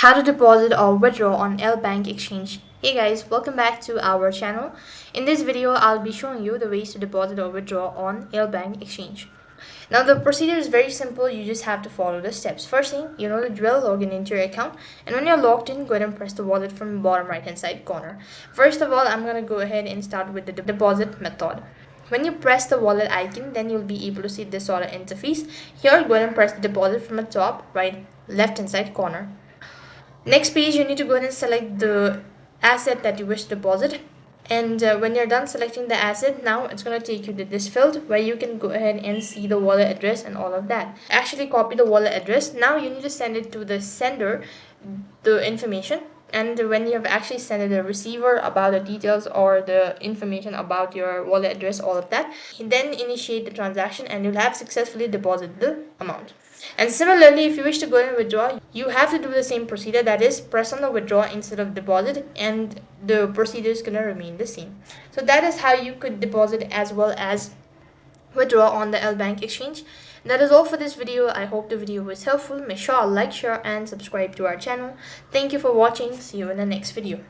How to deposit or withdraw on Lbank exchange. Hey guys, welcome back to our channel. In this video, I'll be showing you the ways to deposit or withdraw on Lbank exchange. Now the procedure is very simple. You just have to follow the steps. First thing, you know the drill, log into your account, and when you're logged in, go ahead and press the wallet from the bottom right hand side corner. First of all, I'm going to go ahead and start with the deposit method. When you press the wallet icon, then you'll be able to see this sort of interface. Here, go ahead and press the deposit from the top right left hand side corner. Next page, you need to go ahead and select the asset that you wish to deposit. And when you're done selecting the asset, now it's going to take you to this field where you can go ahead and see the wallet address and all of that. Actually copy the wallet address. Now you need to send it to the sender, the information. And when you have actually sent it to the receiver about the details or the information about your wallet address, all of that, then initiate the transaction and you'll have successfully deposited the amount. And similarly, if you wish to go and withdraw, you have to do the same procedure, that is press on the withdraw instead of deposit, and the procedure is going to remain the same. So that is how you could deposit as well as withdraw on the Lbank exchange. That is all for this video. I hope the video was helpful. Make sure to like, share and subscribe to our channel. Thank you for watching. See you in the next video.